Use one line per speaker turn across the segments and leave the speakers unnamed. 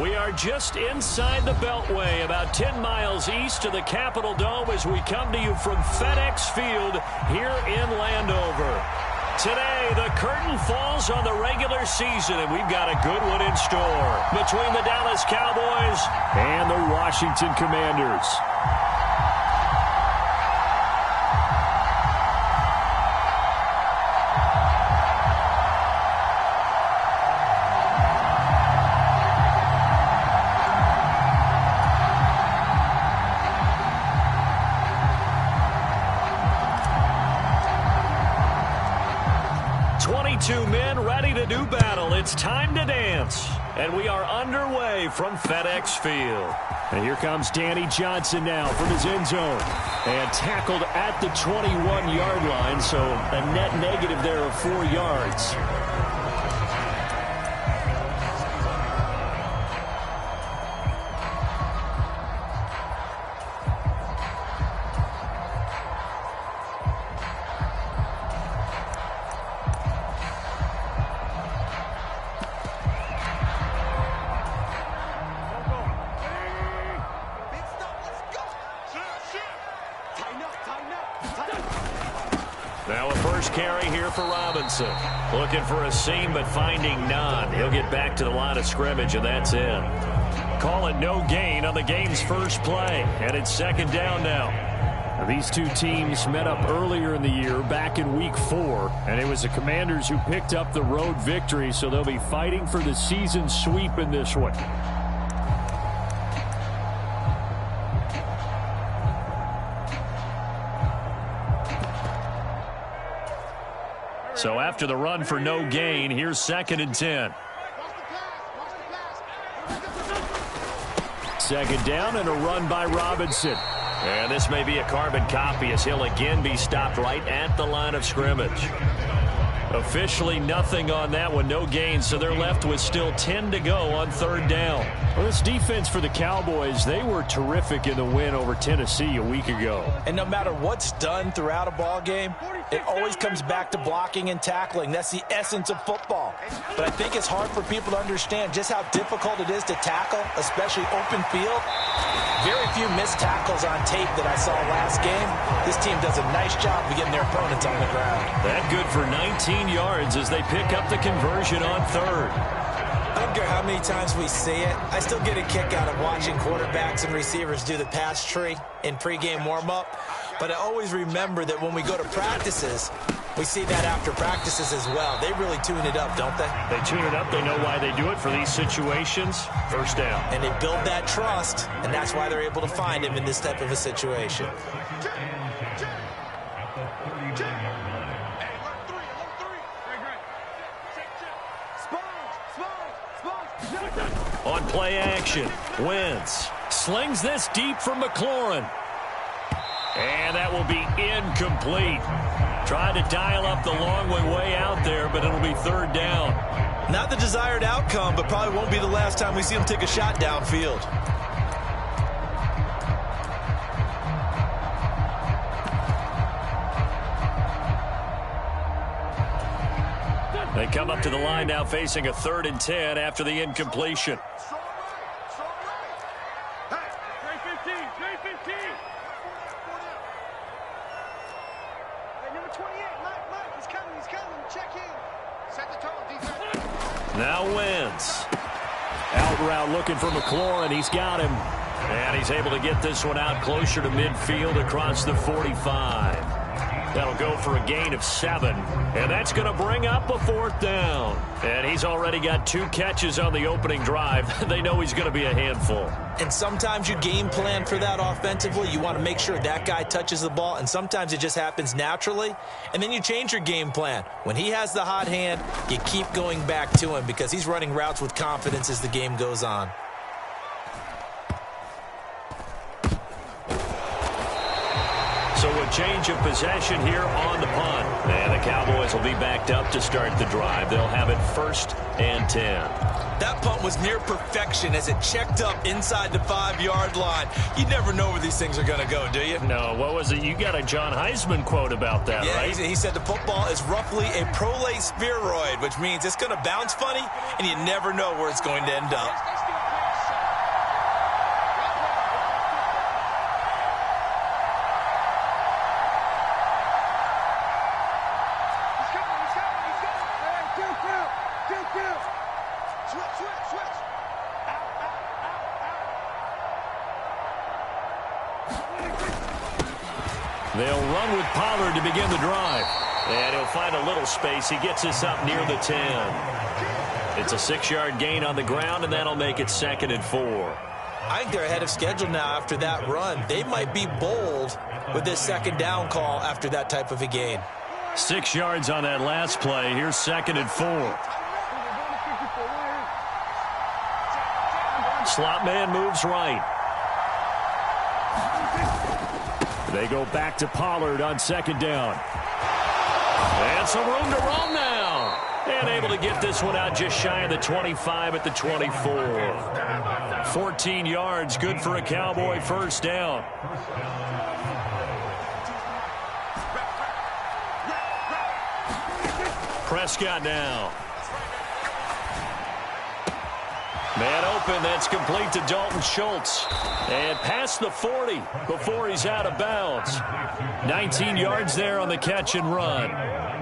We are just inside the Beltway, about 10 miles east of the Capitol Dome as we come to you from FedEx Field here in Landover. Today, the curtain falls on the regular season, and we've got a good one in store between the Dallas Cowboys and the Washington Commanders. Do battle. It's time to dance. And we are underway from FedEx Field. And here comes Danny Johnson now from his end zone. And tackled at the 21-yard line, so a net negative there of 4 yards. Now a first carry here for Robinson. Looking for a seam, but finding none. He'll get back to the line of scrimmage, and that's it. Call it no gain on the game's first play, and it's second down now. Now, these two teams met up earlier in the year, back in Week 4, and it was the Commanders who picked up the road victory, so they'll be fighting for the season sweep in this one. So after the run for no gain, here's 2nd and 10. Second down and a run by Robinson. And this may be a carbon copy as he'll again be stopped right at the line of scrimmage. Officially nothing on that one, no gain, so they're left with still 10 to go on 3rd down. Well, this defense for the Cowboys, they were terrific in the win over Tennessee a week ago.
And no matter what's done throughout a ball game, it always comes back to blocking and tackling. That's the essence of football. But I think it's hard for people to understand just how difficult it is to tackle, especially open field. Very few missed tackles on tape that I saw last game. This team does a nice job of getting their opponents on the ground.
That good for 19 yards as they pick up the conversion on 3rd.
I don't care how many times we see it. I still get a kick out of watching quarterbacks and receivers do the pass tree in pregame warm-up. But I always remember that when we go to practices, we see that after practices as well. They really tune it up, don't they?
They tune it up. They know why they do it for these situations. First down.
And they build that trust, and that's why they're able to find him in this type of a situation.
On play action, Wentz slings this deep from McLaurin. And that will be incomplete. Tried to dial up the long way out there, but it'll be 3rd down.
Not the desired outcome, but probably won't be the last time we see him take a shot downfield.
They come up to the line now facing a 3rd and 10 after the incompletion. Now Wentz. Out route looking for McLaurin. He's got him. And he's able to get this one out closer to midfield across the 45. That'll go for a gain of 7. And that's going to bring up a 4th down. And he's already got 2 catches on the opening drive. They know he's going to be a handful.
And sometimes you game plan for that offensively. You want to make sure that guy touches the ball. And sometimes it just happens naturally. And then you change your game plan. When he has the hot hand, you keep going back to him because he's running routes with confidence as the game goes on.
So a change of possession here on the punt. And the Cowboys will be backed up to start the drive. They'll have it 1st and 10.
That punt was near perfection as it checked up inside the 5-yard line. You never know where these things are going to go, do you?
No, what was it? You got a John Heisman quote about that, right?
He said the football is roughly a prolate spheroid, which means it's going to bounce funny, and you never know where it's going to end up.
run with Pollard to begin the drive. And he'll find a little space. He gets us up near the 10. It's a 6-yard gain on the ground, and that'll make it 2nd and 4.
I think they're ahead of schedule now after that run. They might be bold with this 2nd down call after that type of a gain.
6 yards on that last play. Here's 2nd and 4. Slot man moves right. They go back to Pollard on 2nd down. And some room to run now. And able to get this one out just shy of the 25 at the 24. 14 yards, good for a Cowboy first down. Prescott now. Man open, that's complete to Dalton Schultz. And past the 40 before he's out of bounds. 19 yards there on the catch and run.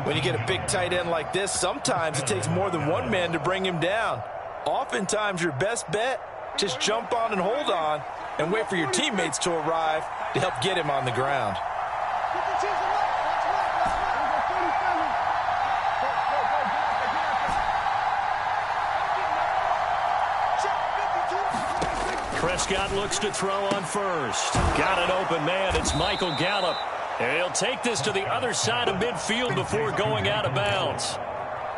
When you get a big tight end like this, sometimes it takes more than one man to bring him down. Oftentimes your best bet, just jump on and hold on and wait for your teammates to arrive to help get him on the ground.
Prescott looks to throw on first. Got an open man. It's Michael Gallup. And he'll take this to the other side of midfield before going out of bounds.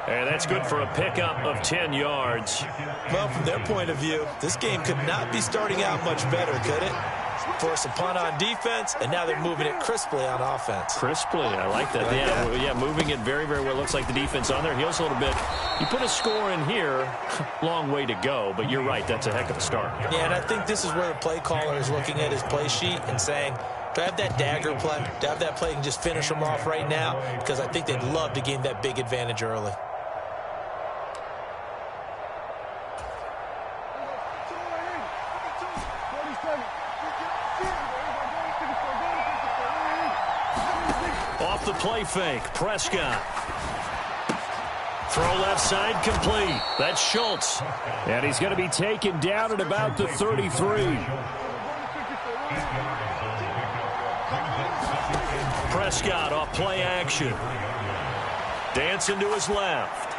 And that's good for a pickup of 10 yards.
Well, from their point of view, this game could not be starting out much better, could it? Force a punt on defense, and now they're moving it crisply on offense.
Crisply, I like that. Yeah, moving it very, very well. Looks like the defense on there heals a little bit. You put a score in here, long way to go, but you're right, that's a heck of a start.
Yeah, and I think this is where the play caller is looking at his play sheet and saying, do I have that dagger play? Do I have that play and just finish them off right now? Because I think they'd love to gain that big advantage early.
Off the play fake, Prescott. Throw left side complete. That's Schultz. And he's going to be taken down at about the 33. Prescott off play action. Dancing to his left.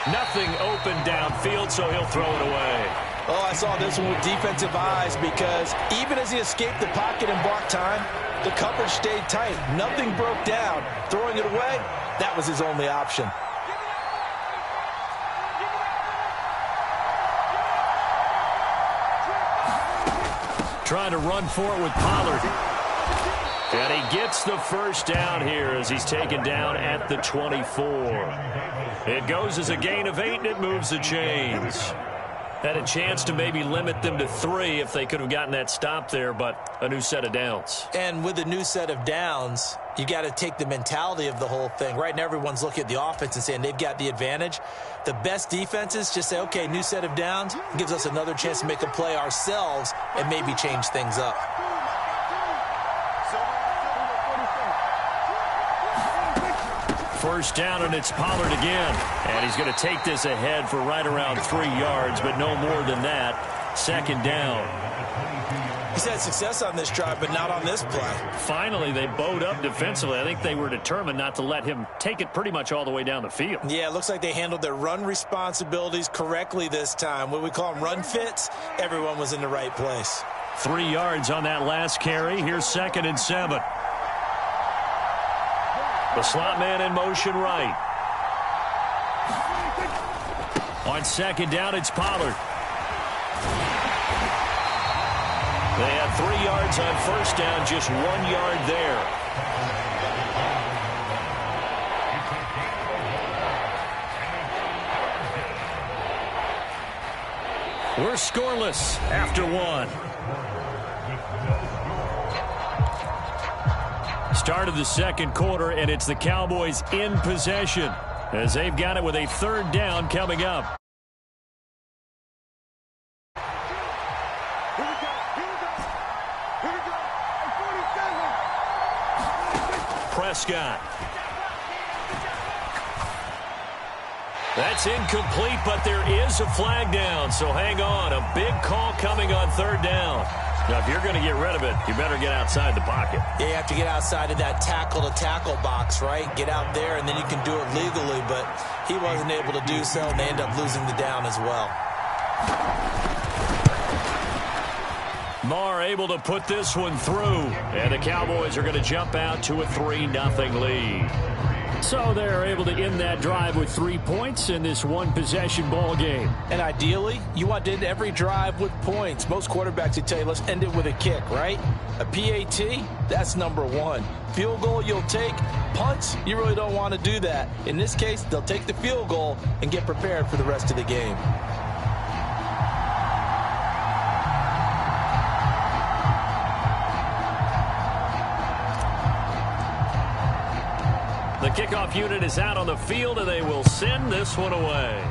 Nothing open downfield, so he'll throw it away.
Oh, I saw this one with defensive eyes because even as he escaped the pocket and bought time, the coverage stayed tight. Nothing broke down. Throwing it away, that was his only option.
Trying to run for it with Pollard. And he gets the first down here as he's taken down at the 24. It goes as a gain of 8, and it moves the chains. Had a chance to maybe limit them to 3 if they could have gotten that stop there, but a new set of downs.
And with a new set of downs, you got to take the mentality of the whole thing. Right now, everyone's looking at the offense and saying they've got the advantage. The best defenses just say, okay, new set of downs gives us another chance to make a play ourselves and maybe change things up.
First down, and it's Pollard again. And he's going to take this ahead for right around 3 yards, but no more than that. 2nd down.
He's had success on this drive, but not on this play.
Finally, they bowed up defensively. I think they were determined not to let him take it pretty much all the way down the field.
Yeah, it looks like they handled their run responsibilities correctly this time. What we call them run fits, everyone was in the right place.
3 yards on that last carry. Here's 2nd and 7. The slot man in motion right. On 2nd down, it's Pollard. They had 3 yards on first down, just 1 yard there. We're scoreless after 1. Start of the 2nd quarter, and it's the Cowboys in possession as they've got it with a 3rd down coming up. Prescott. That's incomplete, but there is a flag down, so hang on. A big call coming on 3rd down. Now, if you're going to get rid of it, you better get outside the pocket.
Yeah, you have to get outside of that tackle-to-tackle box, right? Get out there, and then you can do it legally, but he wasn't able to do so, and they end up losing the down as well.
Marr able to put this one through, and the Cowboys are going to jump out to a 3-0 lead. So they're able to end that drive with 3 points in this one-possession ball game.
And ideally, you want to end every drive with points. Most quarterbacks would tell you, let's end it with a kick, right? A PAT, that's number one. Field goal you'll take. Punts, you really don't want to do that. In this case, they'll take the field goal and get prepared for the rest of the game.
The kickoff unit is out on the field, and they will send this one away.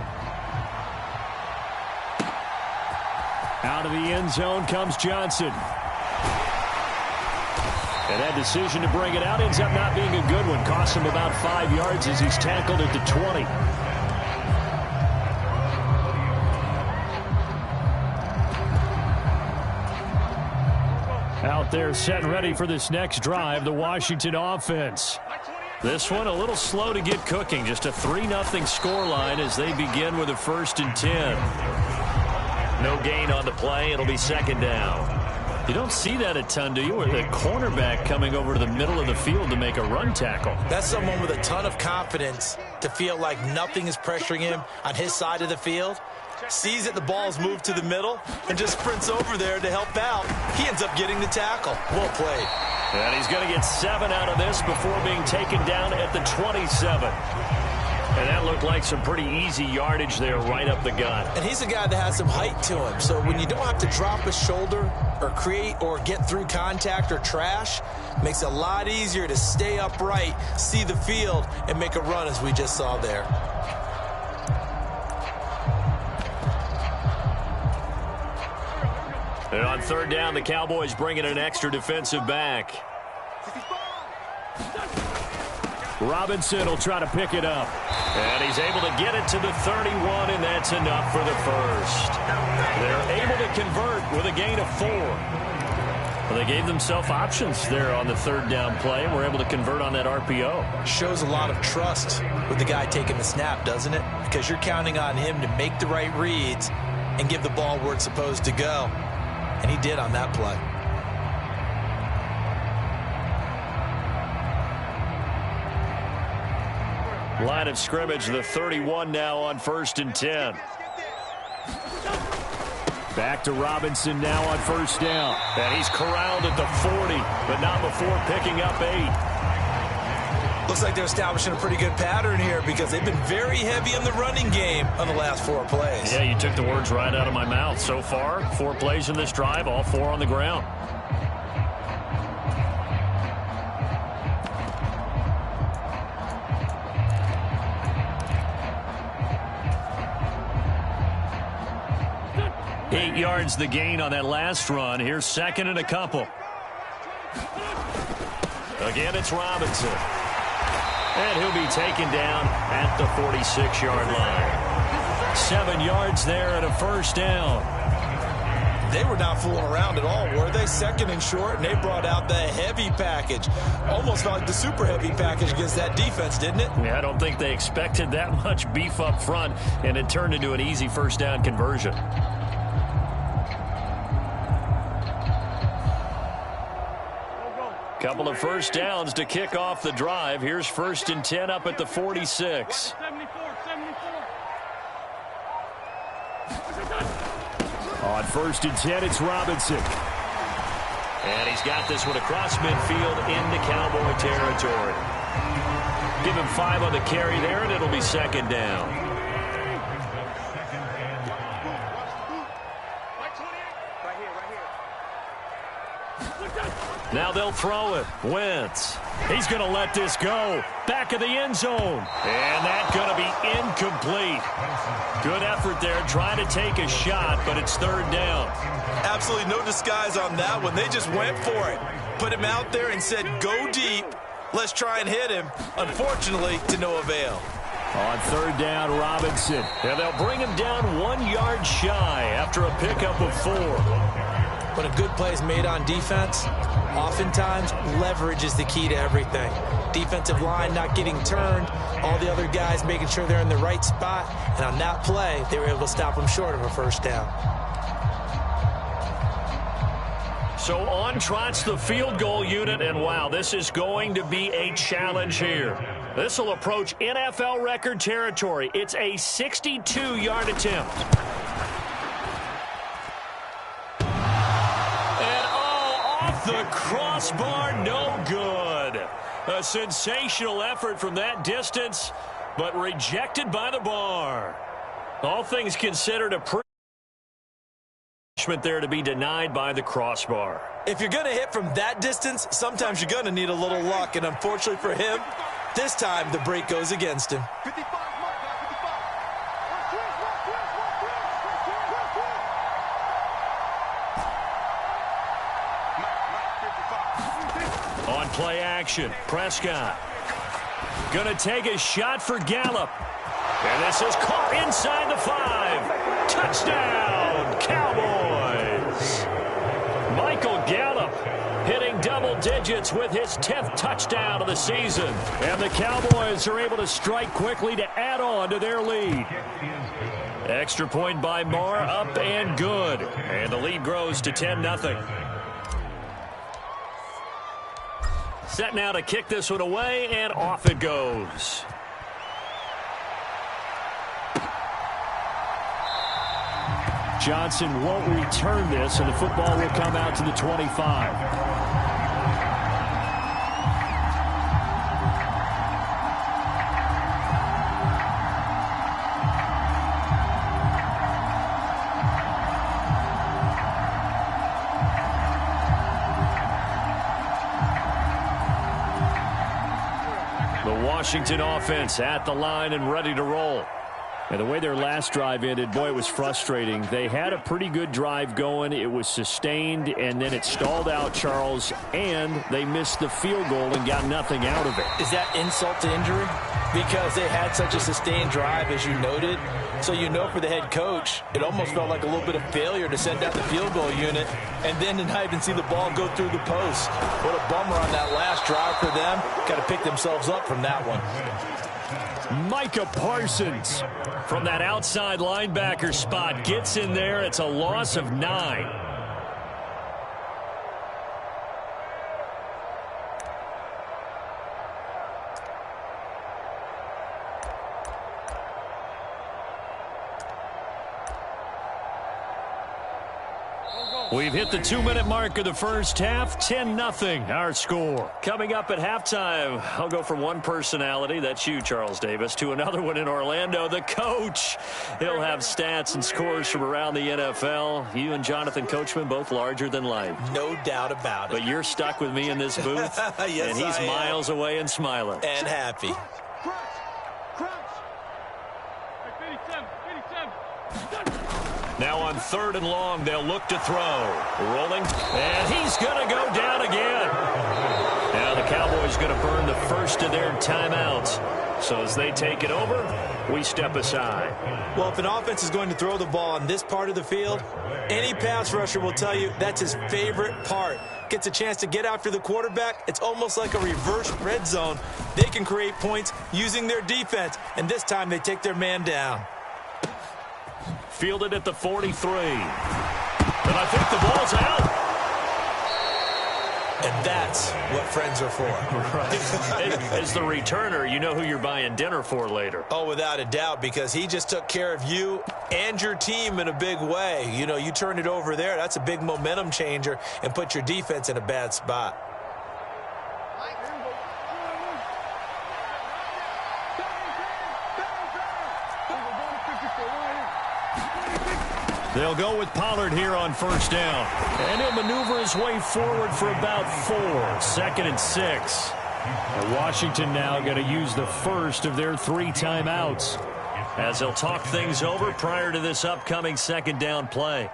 Out of the end zone comes Johnson. And that decision to bring it out ends up not being a good one. Costs him about 5 yards as he's tackled at the 20. Out there set and ready for this next drive, the Washington offense. This one a little slow to get cooking. Just a 3-0 scoreline as they begin with a 1st and 10. No gain on the play. It'll be second down. You don't see that a ton, do you? Or the cornerback coming over to the middle of the field to make a run tackle.
That's someone with a ton of confidence to feel like nothing is pressuring him on his side of the field. Sees that the ball's moved to the middle and just sprints over there to help out. He ends up getting the tackle. Well played.
And he's going to get 7 out of this before being taken down at the 27. And that looked like some pretty easy yardage there right up the gut.
And he's a guy that has some height to him. So when you don't have to drop a shoulder or create or get through contact or trash, makes it a lot easier to stay upright, see the field, and make a run as we just saw there.
And on 3rd down, the Cowboys bring in an extra defensive back. Robinson will try to pick it up. And he's able to get it to the 31, and that's enough for the first. They're able to convert with a gain of 4. Well, they gave themselves options there on the 3rd down play, and were able to convert on that RPO.
Shows a lot of trust with the guy taking the snap, doesn't it? Because you're counting on him to make the right reads and give the ball where it's supposed to go. And he did on that play.
Line of scrimmage, the 31 now on 1st and 10. Back to Robinson now on 1st down. And he's corralled at the 40, but not before picking up 8.
Looks like they're establishing a pretty good pattern here because they've been very heavy in the running game on the last 4 plays.
Yeah, you took the words right out of my mouth. So far, 4 plays in this drive, all 4 on the ground. Eight yards the gain on that last run. Here's 2nd and a couple. Again, it's Robinson. And he'll be taken down at the 46-yard line. 7 yards there and a 1st down.
They were not fooling around at all, were they? 2nd and short, and they brought out the heavy package. Almost felt like the super heavy package against that defense, didn't it?
Yeah, I don't think they expected that much beef up front, and it turned into an easy 1st down conversion. Couple of 1st downs to kick off the drive. Here's 1st and 10 up at the 46. On 1st and 10, it's Robinson. And he's got this one across midfield into Cowboy territory. Give him 5 on the carry there, and it'll be 2nd down. Now they'll throw it. Wentz. He's going to let this go. Back of the end zone. And that's going to be incomplete. Good effort there trying to take a shot, but it's 3rd down.
Absolutely no disguise on that one. They just went for it. Put him out there and said, go deep. Let's try and hit him. Unfortunately, to no avail.
On 3rd down, Robinson. And they'll bring him down 1 yard shy after a pickup of 4.
When a good play is made on defense, oftentimes leverage is the key to everything. Defensive line not getting turned, all the other guys making sure they're in the right spot, and on that play, they were able to stop them short of a first down.
So on trots the field goal unit, and wow, this is going to be a challenge here. This will approach NFL record territory. It's a 62-yard attempt. And off the crossbar, no good. A sensational effort from that distance, but rejected by the bar. All things considered, a there to be denied by the crossbar.
If you're going to hit from that distance, sometimes you're going to need a little luck, and unfortunately for him, this time the break goes against him.
On play action, Prescott going to take a shot for Gallup. And this is caught inside the 5. Touchdown, Cowboys. Michael Gallup hitting double digits with his 10th touchdown of the season. And the Cowboys are able to strike quickly to add on to their lead. Extra point by Marr, up and good. And the lead grows to 10-0. Set now to kick this one away, and off it goes. Johnson won't return this, and the football will come out to the 25. The Washington offense at the line and ready to roll. And the way their last drive ended, boy, it was frustrating. They had a pretty good drive going. It was sustained, and then it stalled out, Charles, and they missed the field goal and got nothing out of it.
Is that insult to injury? Because they had such a sustained drive, as you noted. So you know for the head coach, it almost felt like a little bit of failure to send out the field goal unit and then to not even see the ball go through the post. What a bummer on that last drive for them. Got to pick themselves up from that one.
Micah Parsons from that outside linebacker spot gets in there. It's a loss of 9. We've hit the 2-minute mark of the first half. 10-0 our score. Coming up at halftime, I'll go from one personality, that's you, Charles Davis, to another one in Orlando, the coach. He'll have stats and scores from around the NFL. You and Jonathan Coachman, both larger than life.
No doubt about it.
But you're stuck with me in this booth,
yes,
and he's miles away and smiling.
And happy.
Now on 3rd and long, they'll look to throw. Rolling, and he's going to go down again. Now the Cowboys going to burn the first of their timeouts. So as they take it over, we step aside.
Well, if an offense is going to throw the ball on this part of the field, any pass rusher will tell you that's his favorite part. Gets a chance to get after the quarterback. It's almost like a reverse red zone. They can create points using their defense, and this time they take their man down.
Fielded at the 43. And I think the ball's out.
And that's what friends are for.
Right. As the returner, you know who you're buying dinner for later.
Oh, without a doubt, because he just took care of you and your team in a big way. You know, you turn it over there. That's a big momentum changer and put your defense in a bad spot.
They'll go with Pollard here on first down. And he'll maneuver his way forward for about 4. 2nd and 6. And Washington now going to use the first of their 3 timeouts as they'll talk things over prior to this upcoming 2nd down play.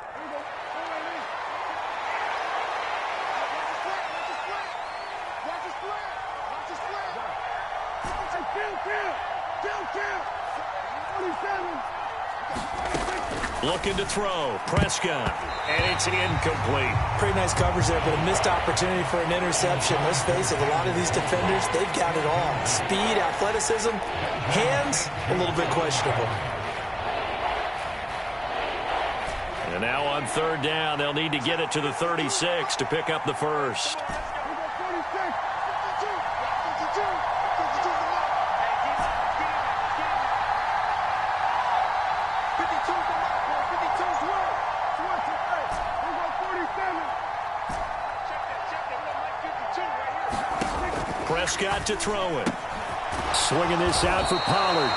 Looking to throw. Prescott. And it's incomplete.
Pretty nice coverage there, but a missed opportunity for an interception. Let's face it, a lot of these defenders, they've got it all. Speed, athleticism, hands, a little bit questionable.
And now on third down, they'll need to get it to the 36 to pick up the first. Prescott to throw it. Swinging this out for Pollard.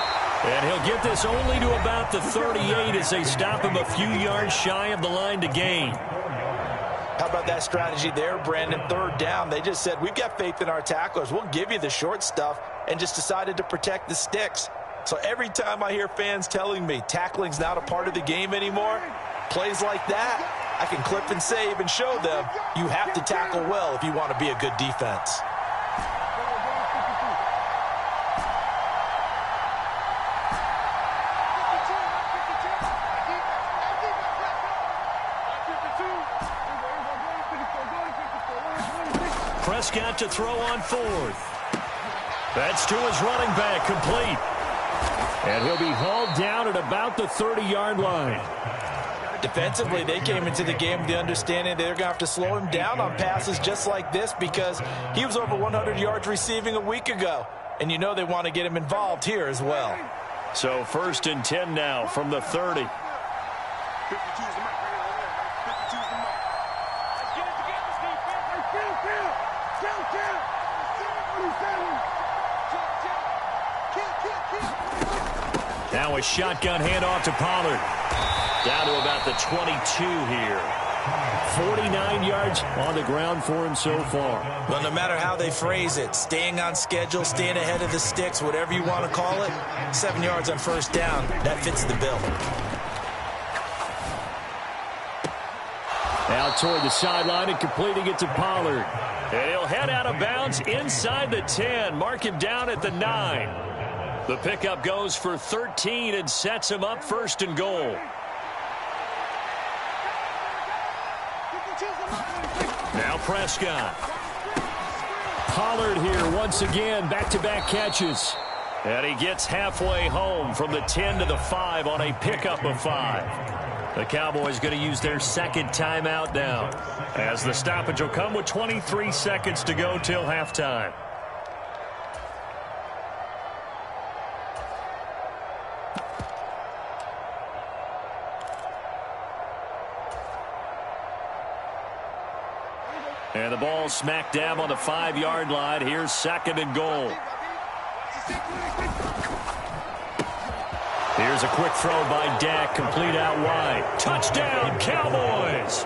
And he'll get this only to about the 38 as they stop him a few yards shy of the line to gain.
How about that strategy there, Brandon? Third down, they just said, we've got faith in our tacklers. We'll give you the short stuff, and just decided to protect the sticks. So every time I hear fans telling me tackling's not a part of the game anymore, plays like that, I can clip and save and show them you have to tackle well if you want to be a good defense.
Prescott to throw on fourth. That's to his running back, complete. And he'll be hauled down at about the 30-yard line.
Defensively, they came into the game with the understanding they're going to have to slow him down on passes just like this because he was over 100 yards receiving a week ago. And you know they want to get him involved here as well.
So 1st and 10 now from the 30. Now a shotgun handoff to Pollard. Down to about the 22 here. 49 yards on the ground for him so far.
Well, no matter how they phrase it, staying on schedule, staying ahead of the sticks, whatever you want to call it, 7 yards on first down, that fits the bill.
Out toward the sideline and completing it to Pollard. And he'll head out of bounds inside the 10. Mark him down at the 9. The pickup goes for 13 and sets him up 1st and goal. Now Prescott. Pollard here once again, back-to-back catches. And he gets halfway home from the 10 to the 5 on a pickup of 5. The Cowboys going to use their second timeout now, as the stoppage will come with 23 seconds to go till halftime. And the ball smack dab on the 5-yard line. Here's 2nd and goal. Here's a quick throw by Dak, complete out wide. Touchdown, Cowboys!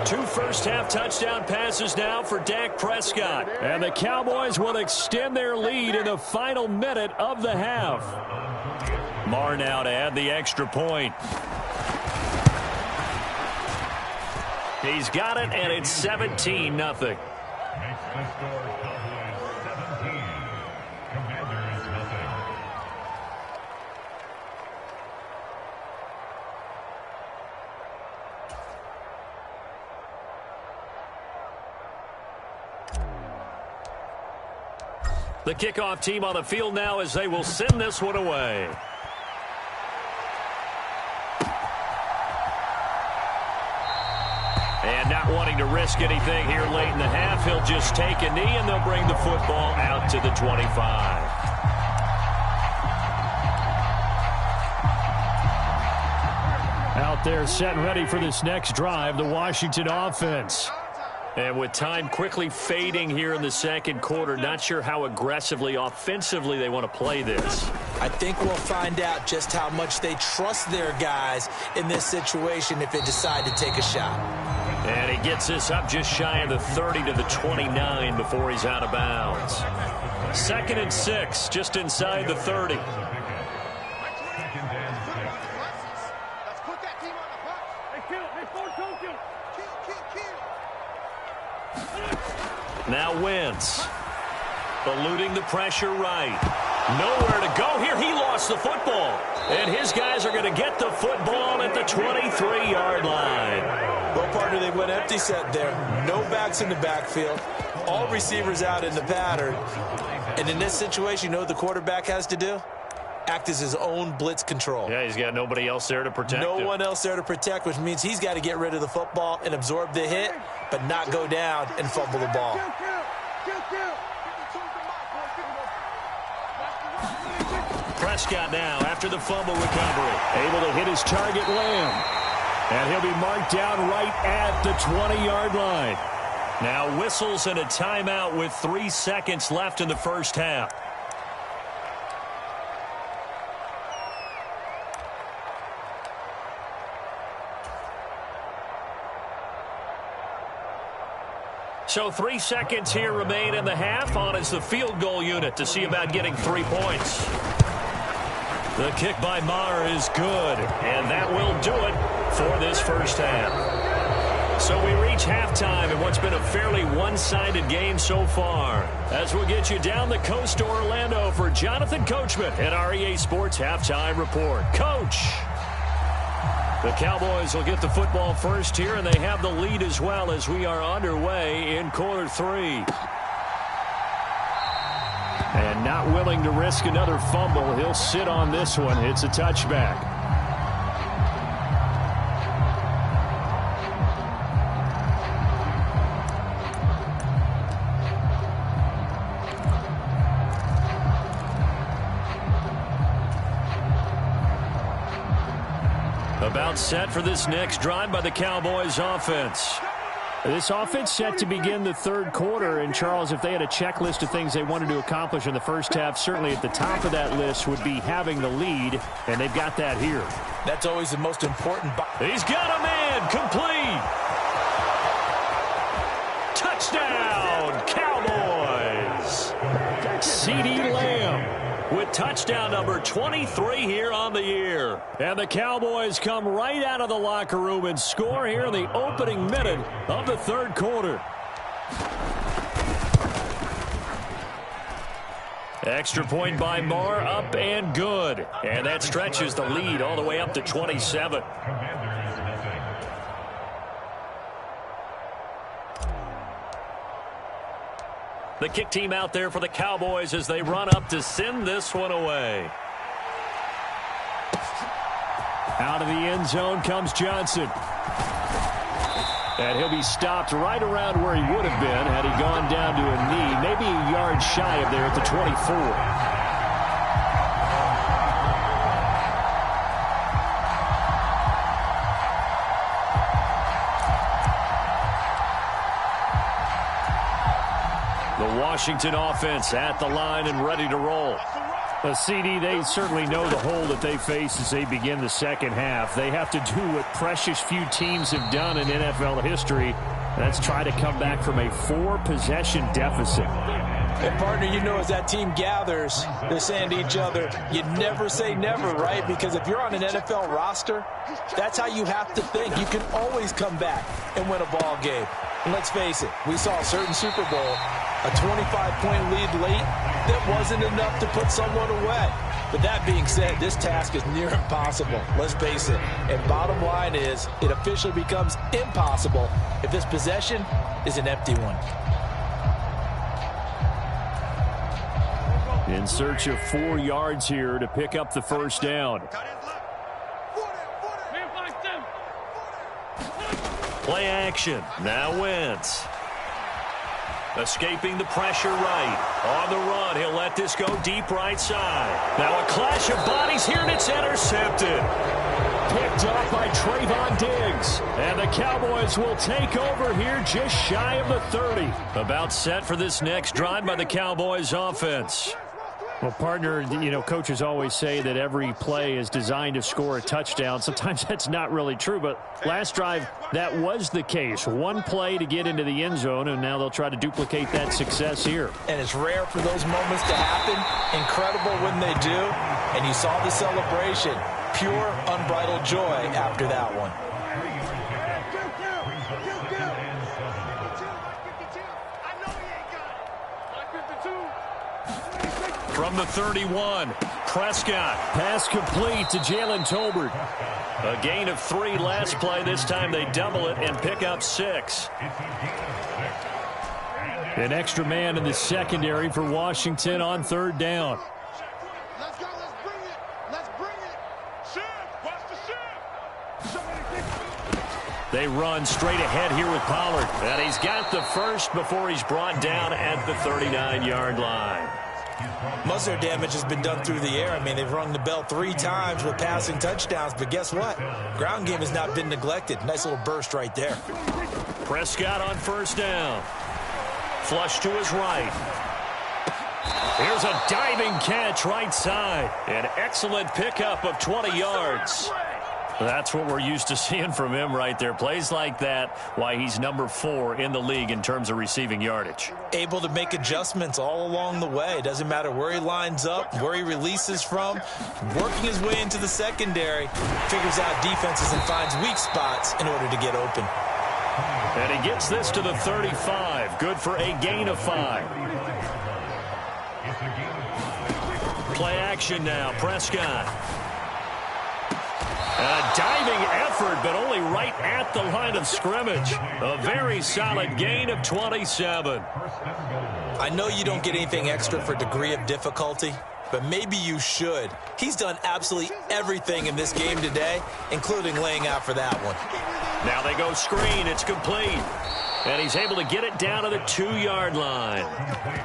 2 first-half touchdown passes now for Dak Prescott. And the Cowboys will extend their lead in the final minute of the half. Marr now to add the extra point. He's got it, and it's 17-0. The kickoff team on the field now as they will send this one away. And not wanting to risk anything here late in the half, he'll just take a knee and they'll bring the football out to the 25. Out there set and ready for this next drive, the Washington offense. And with time quickly fading here in the second quarter, not sure how aggressively, offensively they want to play this.
I think we'll find out just how much they trust their guys in this situation if they decide to take a shot.
And he gets this up just shy of the 30 to the 29 before he's out of bounds. 2nd and 6, just inside the 30. Now Wentz, eluding the pressure right. Nowhere to go here. He lost the football. And his guys are going to get the football at the 23-yard line.
Well, partner, they went empty set there. No backs in the backfield. All receivers out in the pattern. And in this situation, you know what the quarterback has to do? Act as his own blitz control.
Yeah, he's got nobody else there to protect him.
No one else there to protect, which means he's got to get rid of the football and absorb the hit, but not go down and fumble the ball.
Prescott now after the fumble recovery. Able to hit his target, Lamb. And he'll be marked down right at the 20-yard line. Now whistles and a timeout with 3 seconds left in the first half. So 3 seconds here remain in the half. On is the field goal unit to see about getting 3 points. The kick by Maher is good, and that will do it for this first half. So we reach halftime in what's been a fairly one-sided game so far. As we'll get you down the coast to Orlando for Jonathan Coachman at our EA Sports Halftime Report. Coach! The Cowboys will get the football first here, and they have the lead as well as we are underway in quarter 3. And not willing to risk another fumble. He'll sit on this one. It's a touchback. About set for this next drive by the Cowboys offense. This offense set to begin the third quarter, and Charles, if they had a checklist of things they wanted to accomplish in the first half, certainly at the top of that list would be having the lead, and they've got that here.
That's always the most important.
He's got a man, complete. Touchdown, Cowboys. CeeDee Lamb with touchdown number 23 here on the year. And the Cowboys come right out of the locker room and score here in the opening minute of the third quarter. Extra point by Maher, up and good. And that stretches the lead all the way up to 27. The kick team out there for the Cowboys as they run up to send this one away. Out of the end zone comes Johnson. And he'll be stopped right around where he would have been had he gone down to a knee, maybe a yard shy of there at the 24. Washington offense at the line and ready to roll. CD, they certainly know the hole that they face as they begin the second half. They have to do what precious few teams have done in NFL history. That's try to come back from a 4-possession deficit.
And partner, you know, as that team gathers, they're saying to each other, you never say never, right? Because if you're on an NFL roster, that's how you have to think. You can always come back and win a ball game. And let's face it, we saw a certain Super Bowl, a 25-point lead late that wasn't enough to put someone away. But that being said, this task is near impossible. Let's face it. And bottom line is, it officially becomes impossible if this possession is an empty one.
In search of 4 yards here to pick up the first down. Play action. Now Wentz. Escaping the pressure right. On the run, he'll let this go deep right side. Now a clash of bodies here, and it's intercepted. Picked off by Trayvon Diggs. And the Cowboys will take over here just shy of the 30. About set for this next drive by the Cowboys offense.
Well, partner, you know, coaches always say that every play is designed to score a touchdown. Sometimes that's not really true, but last drive, that was the case. One play to get into the end zone, and now they'll try to duplicate that success here.
And it's rare for those moments to happen. Incredible when they do. And you saw the celebration. Pure, unbridled joy after that one.
From the 31, Prescott.
Pass complete to Jalen Tolbert.
A gain of 3 last play. This time they double it and pick up 6.
An extra man in the secondary for Washington on 3rd down.
Let's go. Let's bring it. Let's bring it. Shift. Watch the shift.
They run straight ahead here with Pollard. And he's got the first before he's brought down at the 39-yard line.
Most of their damage has been done through the air. I mean, they've rung the bell 3 times with passing touchdowns, but guess what? Ground game has not been neglected. Nice little burst right there.
Prescott on 1st down. Flush to his right. Here's a diving catch right side. An excellent pickup of 20 yards. That's what we're used to seeing from him right there. Plays like that, why he's number 4 in the league in terms of receiving yardage.
Able to make adjustments all along the way. Doesn't matter where he lines up, where he releases from. Working his way into the secondary. Figures out defenses and finds weak spots in order to get open.
And he gets this to the 35. Good for a gain of 5. Play action now. Prescott. A diving effort, but only right at the line of scrimmage. A very solid gain of 27.
I know you don't get anything extra for degree of difficulty, but maybe you should. He's done absolutely everything in this game today, including laying out for that one.
Now they go screen. It's complete. And he's able to get it down to the 2-yard line.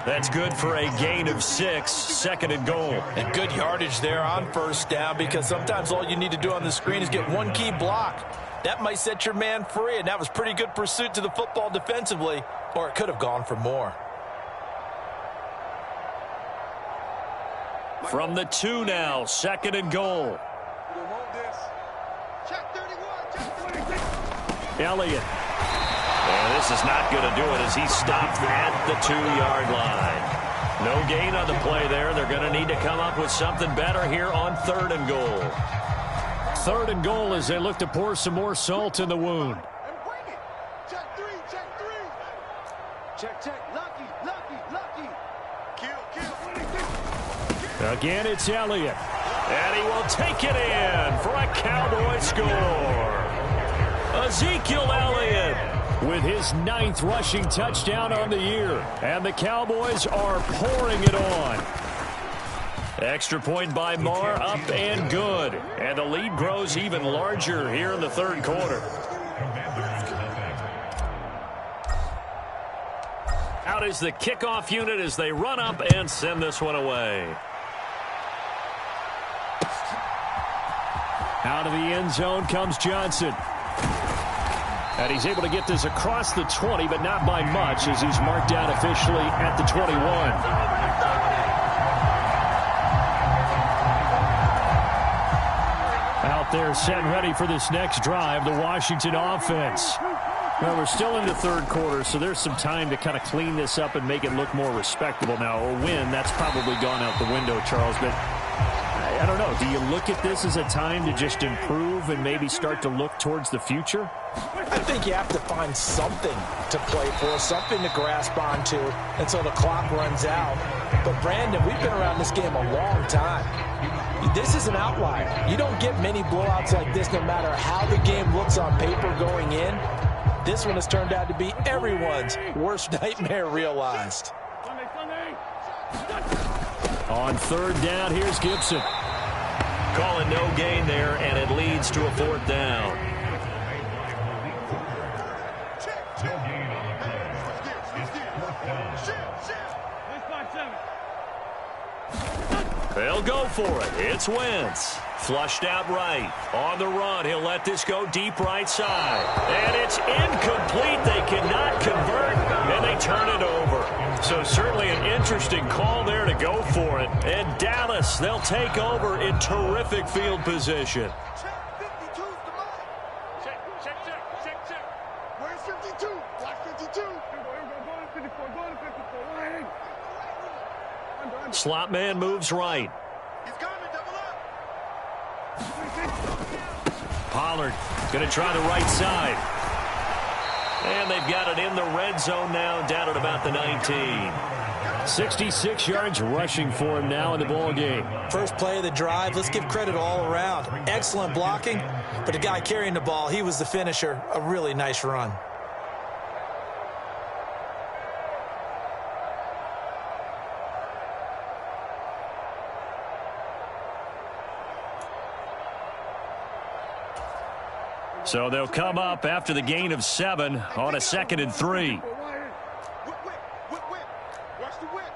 That's good for a gain of 6, 2nd and goal.
And good yardage there on 1st down, because sometimes all you need to do on the screen is get one key block. That might set your man free, and that was pretty good pursuit to the football defensively, or it could have gone for more.
From the 2 now, 2nd and goal.
Check 31. Check 26.
Elliott.
And this is not going to do it as he stopped at the 2-yard line. No gain on the play there. They're going to need to come up with something better here on 3rd and goal.
3rd and goal as they look to pour some more salt in the wound.
And bring it. Check 3. Check 3. Check. Lucky. Kill.
Again, it's Elliott.
And he will take it in for a Cowboy score. Ezekiel Elliott
with his 9th rushing touchdown on the year. And the Cowboys are pouring it on.
Extra point by Marr, up and good. And the lead grows even larger here in the 3rd quarter. Out is the kickoff unit as they run up and send this one away.
Out of the end zone comes Johnson. And he's able to get this across the 20, but not by much, as he's marked down officially at the 21. Out there set and ready for this next drive, the Washington offense. Well, we're still in the 3rd quarter, so there's some time to kind of clean this up and make it look more respectable now. A win, that's probably gone out the window, Charles, but I don't know. Do you look at this as a time to just improve and maybe start to look towards the future?
I think you have to find something to play for, something to grasp onto until the clock runs out. But, Brandon, we've been around this game a long time. This is an outlier. You don't get many blowouts like this no matter how the game looks on paper going in. This one has turned out to be everyone's worst nightmare realized.
On 3rd down, here's Gibson.
Calling no gain there, and it leads to a 4th down. They'll go for it. It's Wentz. Flushed out right. On the run, he'll let this go deep right side. And it's incomplete. They cannot convert, and they turn it over. So certainly an interesting call there to go for it. And Dallas, they'll take over in terrific field position.
Check 52's the line. Check. Where's 52? Block 52.
Slot man moves right.
He's coming. Double up.
Pollard going to try the right side. And they've got it in the red zone now, down at about the 19.
66 yards rushing for him now in the ball game.
First play of the drive, let's give credit all around. Excellent blocking, but the guy carrying the ball, he was the finisher. A really nice run.
So they'll come up after the gain of 7 on a 2nd and 3.
Watch the whip.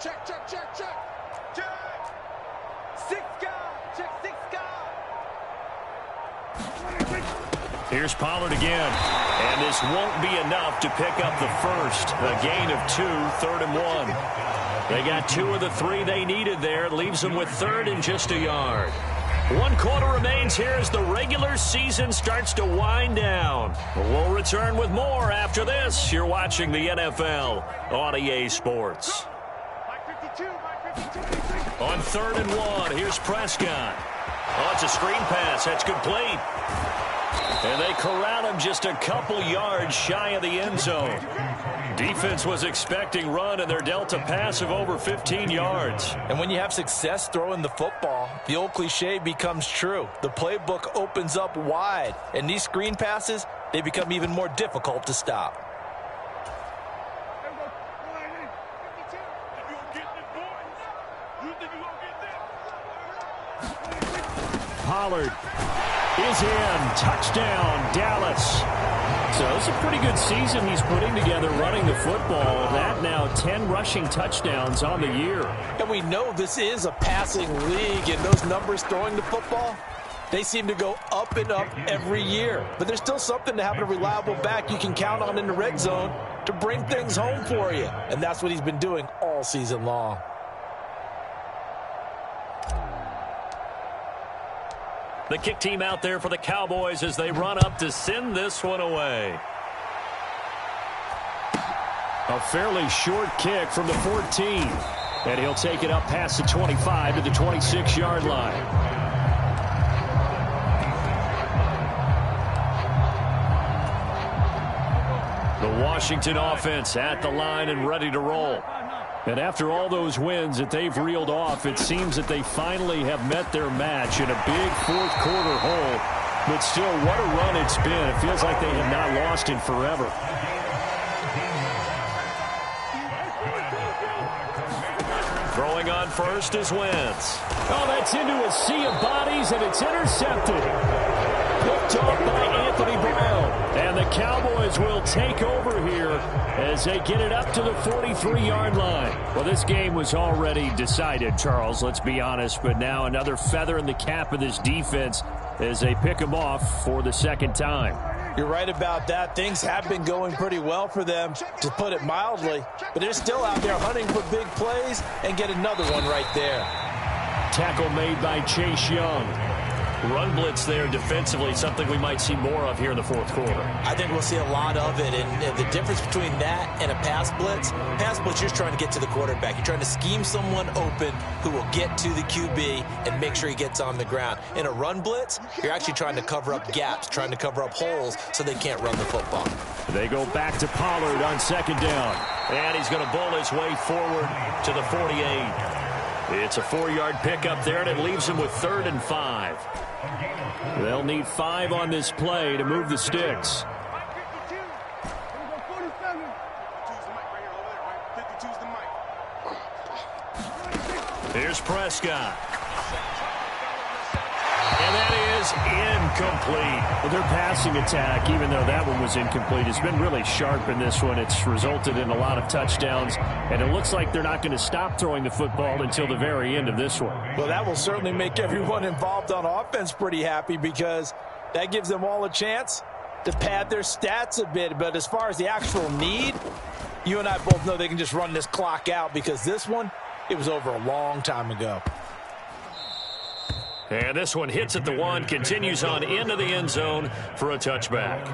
Check. Six guys. Check 6 guys.
Here's Pollard again. And this won't be enough to pick up the first. A gain of 2, 3rd and 1. They got 2 of the 3 they needed there. It leaves them with 3rd and just a yard. 1 quarter remains here as the regular season starts to wind down. We'll return with more after this. You're watching the NFL on EA Sports. On 3rd and 1, here's Prescott. Oh, it's a screen pass. That's complete. And they corral him just a couple yards shy of the end zone. Defense was expecting run, and they're dealt a pass of over 15 yards.
And when you have success throwing the football, the old cliche becomes true. The playbook opens up wide, and these screen passes, they become even more difficult to stop.
Pollard is in. Touchdown, Dallas. So it's a pretty good season he's putting together running the football. That now 10 rushing touchdowns on the year.
And we know this is a passing league, and those numbers throwing the football, they seem to go up and up every year. But there's still something to having a reliable back you can count on in the red zone to bring things home for you. And that's what he's been doing all season long.
The kick team out there for the Cowboys as they run up to send this one away.
A fairly short kick from the 14. And he'll take it up past the 25 to the 26-yard line. The Washington offense at the line and ready to roll. And after all those wins that they've reeled off, it seems that they finally have met their match in a big fourth-quarter hole. But still, what a run it's been. It feels like they have not lost in forever.
Throwing on first is Wentz.
Oh, that's into a sea of bodies, and it's intercepted. Picked off by Anthony Brown. And the Cowboys will take over here as they get it up to the 43-yard line. Well, this game was already decided, Charles, let's be honest. But now another feather in the cap of this defense as they pick them off for the second time.
You're right about that. Things have been going pretty well for them, to put it mildly. But they're still out there hunting for big plays and get another one right there.
Tackle made by Chase Young.
Run blitz there defensively, something we might see more of here in the fourth quarter.
I think we'll see a lot of it, and the difference between that and a pass blitz, you're trying to get to the quarterback. You're trying to scheme someone open who will get to the QB and make sure he gets on the ground. In a run blitz, you're actually trying to cover up gaps, trying to cover up holes so they can't run the football.
They go back to Pollard on second down.
And he's going to bull his way forward to the 48. It's a 4-yard pickup there, and it leaves him with 3rd and 5.
They'll need 5 on this play to move the sticks.
Here's Prescott. And that is incomplete.
Well, their passing attack, even though that one was incomplete, has been really sharp in this one. It's resulted in a lot of touchdowns, and it looks like they're not going to stop throwing the football until the very end of this one.
Well, that will certainly make everyone involved on offense pretty happy, because that gives them all a chance to pad their stats a bit. But as far as the actual need, you and I both know they can just run this clock out, because this one, it was over a long time ago.
And this one hits at the 1, continues on into the end zone for a touchback.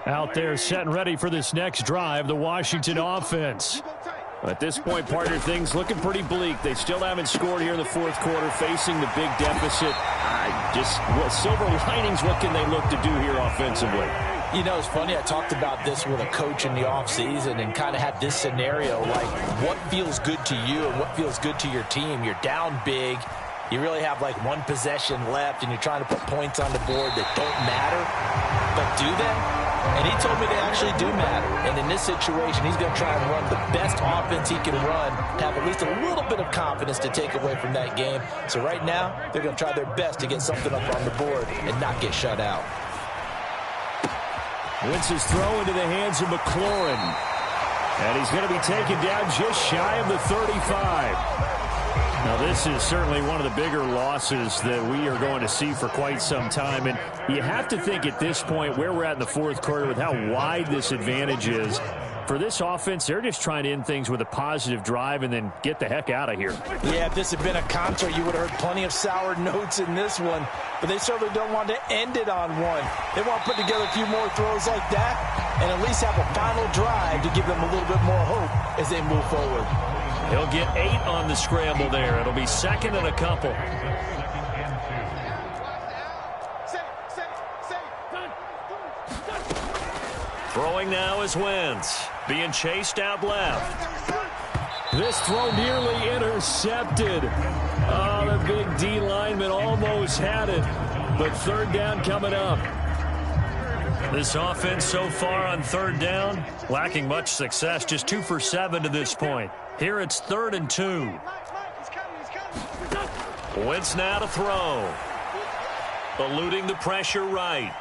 Out there set and ready for this next drive, the Washington offense. At this point, partner, things looking pretty bleak. They still haven't scored here in the fourth quarter, facing the big deficit. Silver linings, what can they look to do here offensively?
You know, it's funny, I talked about this with a coach in the offseason and kind of had this scenario, like what feels good to you and what feels good to your team. You're down big. You really have like one possession left, and you're trying to put points on the board that don't matter. But do they? And he told me they actually do matter. And in this situation, he's going to try and run the best offense he can run to have at least a little bit of confidence to take away from that game. So right now, they're going to try their best to get something up on the board and not get shut out.
Wentz's throw into the hands of McLaurin. And he's going to be taken down just shy of the 35. Now, this is certainly one of the bigger losses that we are going to see for quite some time. And you have to think at this point where we're at in the fourth quarter with how wide this advantage is. For this offense, they're just trying to end things with a positive drive and then get the heck out of here.
Yeah, if this had been a Contra, you would have heard plenty of sour notes in this one. But they certainly don't want to end it on one. They want to put together a few more throws like that and at least have a final drive to give them a little bit more hope as they move forward.
He'll get 8 on the scramble there. It'll be second and a couple. Throwing now is Wentz. Being chased out left.
This throw nearly intercepted. Oh, the big D lineman almost had it. But third down coming up.
This offense so far on third down, lacking much success. Just 2 for 7 to this point. Here it's 3rd and 2. Wentz now to throw. Eluding the pressure right.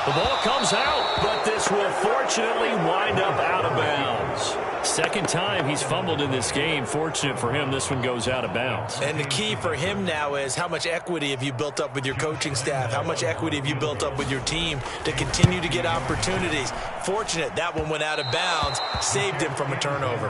The ball comes out, but this will fortunately wind up out of bounds. Second time he's fumbled in this game. Fortunate for him, this one goes out of bounds.
And the key for him now is how much equity have you built up with your coaching staff? How much equity have you built up with your team to continue to get opportunities? Fortunate that one went out of bounds, saved him from a turnover.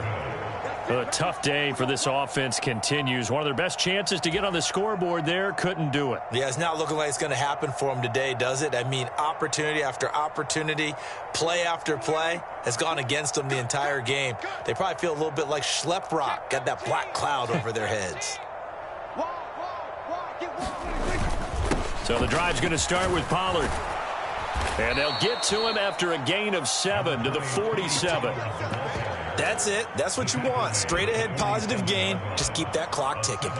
A tough day for this offense continues. One of their best chances to get on the scoreboard there, couldn't do it.
Yeah, it's not looking like it's going to happen for them today, does it? I mean, opportunity after opportunity, play after play has gone against them the entire game. They probably feel a little bit like Schleprock, got that black cloud over their heads.
So the drive's going to start with Pollard. And they'll get to him after a gain of 7 to the 47.
That's it. That's what you want. Straight ahead positive gain. Just keep that clock ticking.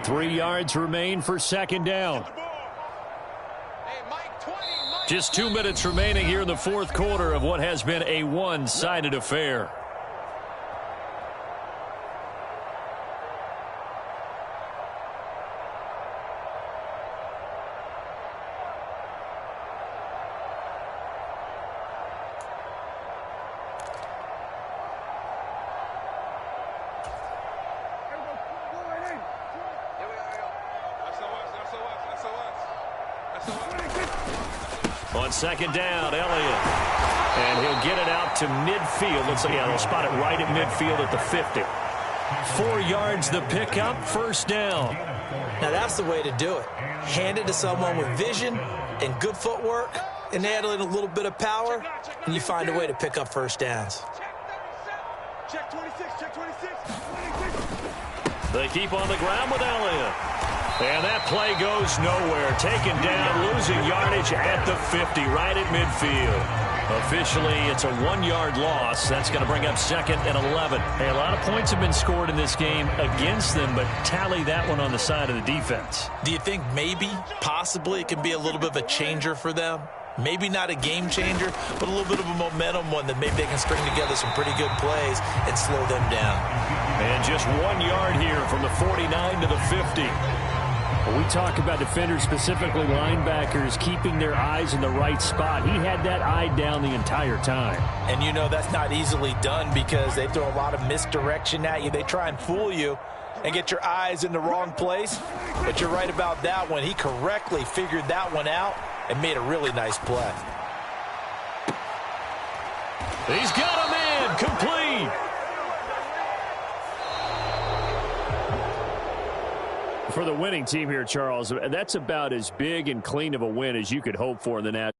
3 yards remain for second down.
Just 2 minutes remaining here in the fourth quarter of what has been a one-sided affair. On second down, Elliott. And he'll get it out to midfield. Looks like, yeah, they'll spot it right at midfield at the 50. 4 yards the pickup, first down.
Now that's the way to do it. Hand it to someone with vision and good footwork and add in a little bit of power, and you find a way to pick up first downs.
Check 26, check 26.
They keep on the ground with Elliott. And that play goes nowhere. Taken down, losing yardage at the 50, right at midfield. Officially, it's a 1-yard loss. That's going to bring up second and 11. Hey, a lot of points have been scored in this game against them, but tally that one on the side of the defense.
Do you think maybe, possibly, it can be a little bit of a changer for them? Maybe not a game changer, but a little bit of a momentum one that maybe they can string together some pretty good plays and slow them down.
And just 1 yard here from the 49 to the 50.
We talk about defenders, specifically linebackers, keeping their eyes in the right spot. He had that eye down the entire time.
And you know that's not easily done because they throw a lot of misdirection at you. They try and fool you and get your eyes in the wrong place. But you're right about that one. He correctly figured that one out and made a really nice play.
He's got him in, complete.
For the winning team here, Charles, that's about as big and clean of a win as you could hope for in the National.